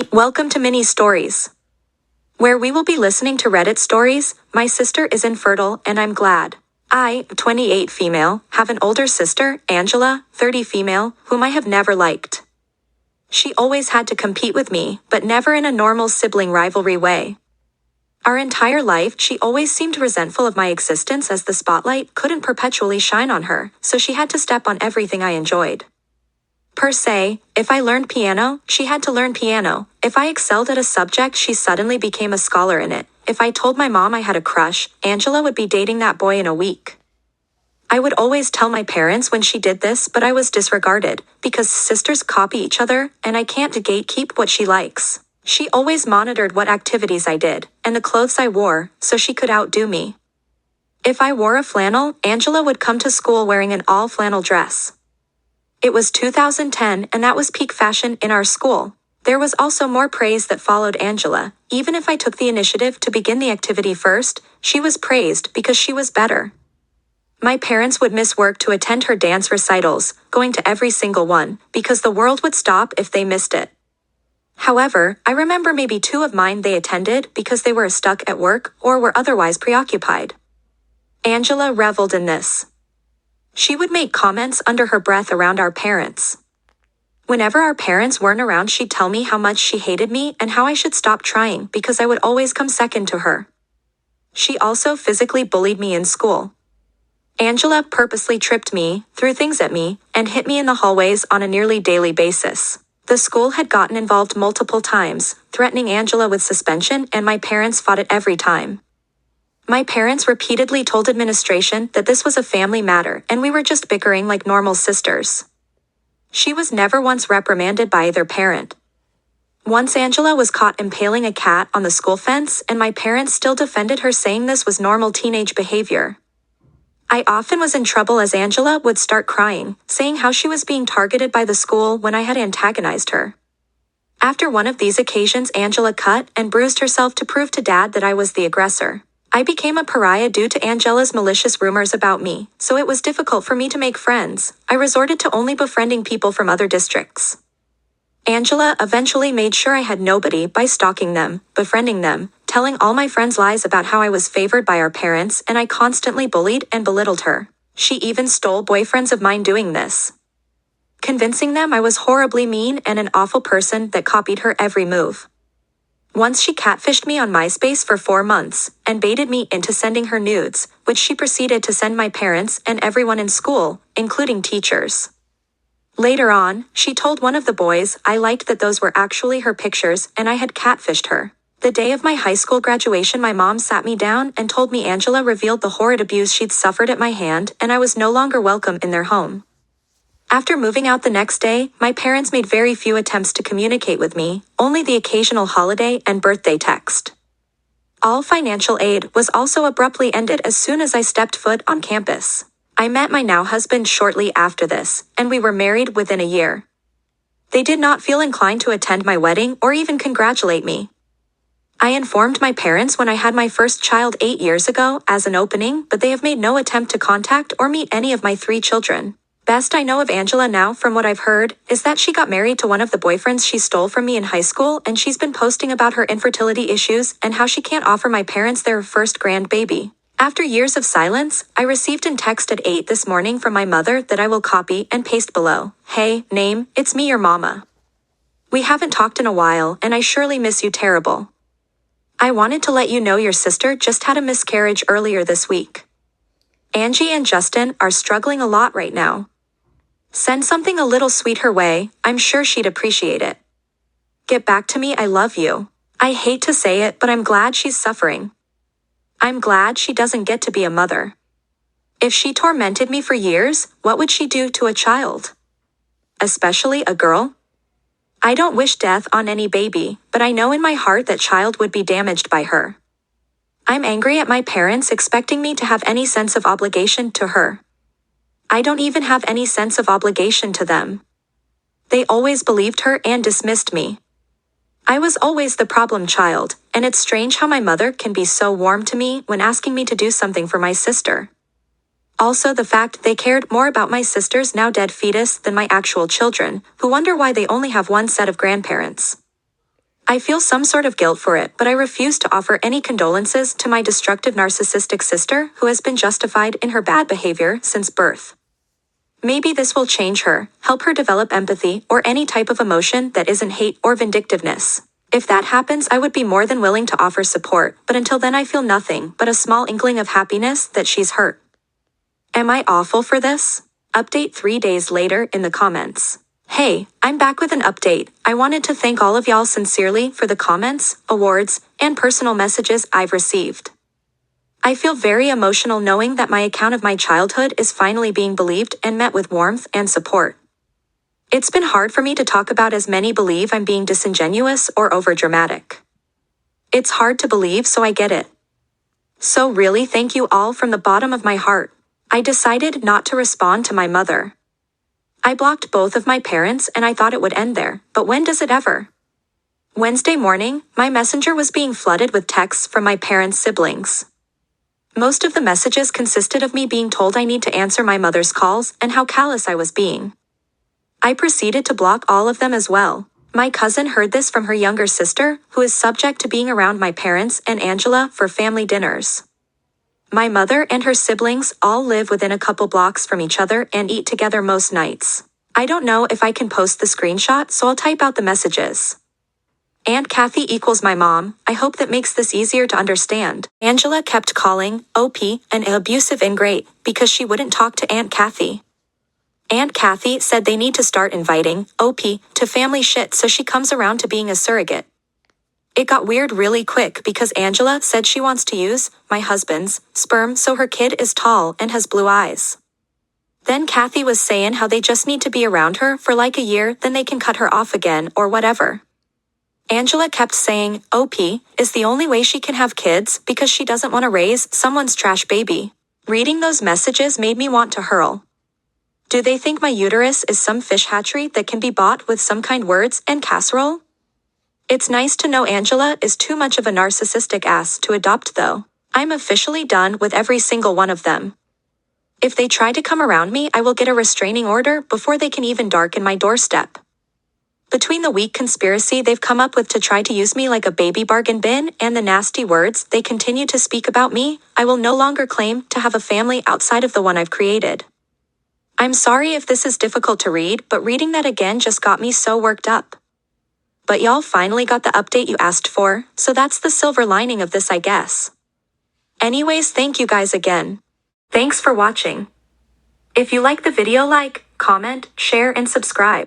Welcome to Mini Stories, where we will be listening to Reddit stories. My sister is infertile and I'm glad. I, 28 female, have an older sister, Angela, 30 female, whom I have never liked. She always had to compete with me, but never in a normal sibling rivalry way. Our entire life, she always seemed resentful of my existence as the spotlight couldn't perpetually shine on her, so she had to step on everything I enjoyed. Per se, if I learned piano, she had to learn piano. If I excelled at a subject, she suddenly became a scholar in it. If I told my mom I had a crush, Angela would be dating that boy in a week. I would always tell my parents when she did this, but I was disregarded, because sisters copy each other, and I can't gatekeep what she likes. She always monitored what activities I did, and the clothes I wore, so she could outdo me. If I wore a flannel, Angela would come to school wearing an all-flannel dress. It was 2010 and that was peak fashion in our school. There was also more praise that followed Angela. Even if I took the initiative to begin the activity first, she was praised because she was better. My parents would miss work to attend her dance recitals, going to every single one, because the world would stop if they missed it. However, I remember maybe 2 of mine they attended because they were stuck at work or were otherwise preoccupied. Angela reveled in this. She would make comments under her breath around our parents. Whenever our parents weren't around, she'd tell me how much she hated me and how I should stop trying because I would always come second to her. She also physically bullied me in school. Angela purposely tripped me, threw things at me, and hit me in the hallways on a nearly daily basis. The school had gotten involved multiple times, threatening Angela with suspension, and my parents fought it every time. My parents repeatedly told administration that this was a family matter and we were just bickering like normal sisters. She was never once reprimanded by either parent. Once Angela was caught impaling a cat on the school fence and my parents still defended her, saying this was normal teenage behavior. I often was in trouble as Angela would start crying, saying how she was being targeted by the school when I had antagonized her. After one of these occasions, Angela cut and bruised herself to prove to Dad that I was the aggressor. I became a pariah due to Angela's malicious rumors about me, so it was difficult for me to make friends. I resorted to only befriending people from other districts. Angela eventually made sure I had nobody by stalking them, befriending them, telling all my friends lies about how I was favored by our parents, and I constantly bullied and belittled her. She even stole boyfriends of mine doing this, convincing them I was horribly mean and an awful person that copied her every move. Once she catfished me on MySpace for 4 months, and baited me into sending her nudes, which she proceeded to send my parents and everyone in school, including teachers. Later on, she told one of the boys I liked that those were actually her pictures and I had catfished her. The day of my high school graduation, my mom sat me down and told me Angela revealed the horrid abuse she'd suffered at my hand and I was no longer welcome in their home. After moving out the next day, my parents made very few attempts to communicate with me, only the occasional holiday and birthday text. All financial aid was also abruptly ended as soon as I stepped foot on campus. I met my now husband shortly after this, and we were married within a year. They did not feel inclined to attend my wedding or even congratulate me. I informed my parents when I had my first child 8 years ago as an opening, but they have made no attempt to contact or meet any of my 3 children. Best I know of Angela now, from what I've heard, is that she got married to one of the boyfriends she stole from me in high school, and she's been posting about her infertility issues and how she can't offer my parents their first grandbaby. After years of silence, I received a text at 8 this morning from my mother that I will copy and paste below. Hey, name, it's me, your mama. We haven't talked in a while, and I surely miss you terrible. I wanted to let you know your sister just had a miscarriage earlier this week. Angie and Justin are struggling a lot right now. Send something a little sweet her way, I'm sure she'd appreciate it. Get back to me, I love you. I hate to say it, but I'm glad she's suffering. I'm glad she doesn't get to be a mother. If she tormented me for years, what would she do to a child? Especially a girl? I don't wish death on any baby, but I know in my heart that child would be damaged by her. I'm angry at my parents expecting me to have any sense of obligation to her. I don't even have any sense of obligation to them. They always believed her and dismissed me. I was always the problem child, and it's strange how my mother can be so warm to me when asking me to do something for my sister. Also the fact they cared more about my sister's now dead fetus than my actual children, who wonder why they only have one set of grandparents. I feel some sort of guilt for it, but I refuse to offer any condolences to my destructive narcissistic sister who has been justified in her bad behavior since birth. Maybe this will change her, help her develop empathy or any type of emotion that isn't hate or vindictiveness. If that happens, I would be more than willing to offer support, but until then I feel nothing but a small inkling of happiness that she's hurt. Am I awful for this? Update 3 days later in the comments. Hey, I'm back with an update. I wanted to thank all of y'all sincerely for the comments, awards, and personal messages I've received. I feel very emotional knowing that my account of my childhood is finally being believed and met with warmth and support. It's been hard for me to talk about as many believe I'm being disingenuous or overdramatic. It's hard to believe, so I get it. So really thank you all from the bottom of my heart. I decided not to respond to my mother. I blocked both of my parents and I thought it would end there, but when does it ever? Wednesday morning, my messenger was being flooded with texts from my parents' siblings. Most of the messages consisted of me being told I need to answer my mother's calls and how callous I was being. I proceeded to block all of them as well. My cousin heard this from her younger sister, who is subject to being around my parents and Angela for family dinners. My mother and her siblings all live within a couple blocks from each other and eat together most nights. I don't know if I can post the screenshot, so I'll type out the messages. Aunt Kathy equals my mom. I hope that makes this easier to understand. Angela kept calling OP an abusive ingrate because she wouldn't talk to Aunt Kathy. Aunt Kathy said they need to start inviting OP to family shit so she comes around to being a surrogate. It got weird really quick because Angela said she wants to use my husband's sperm so her kid is tall and has blue eyes. Then Kathy was saying how they just need to be around her for like a year, then they can cut her off again or whatever. Angela kept saying OP is the only way she can have kids because she doesn't want to raise someone's trash baby. Reading those messages made me want to hurl. Do they think my uterus is some fish hatchery that can be bought with some kind words and casserole? It's nice to know Angela is too much of a narcissistic ass to adopt though. I'm officially done with every single one of them. If they try to come around me, I will get a restraining order before they can even darken my doorstep. Between the weak conspiracy they've come up with to try to use me like a baby bargain bin and the nasty words they continue to speak about me, I will no longer claim to have a family outside of the one I've created. I'm sorry if this is difficult to read, but reading that again just got me so worked up. But y'all finally got the update you asked for, so that's the silver lining of this, I guess. Anyways, thank you guys again. Thanks for watching. If you like the video, like, comment, share, and subscribe.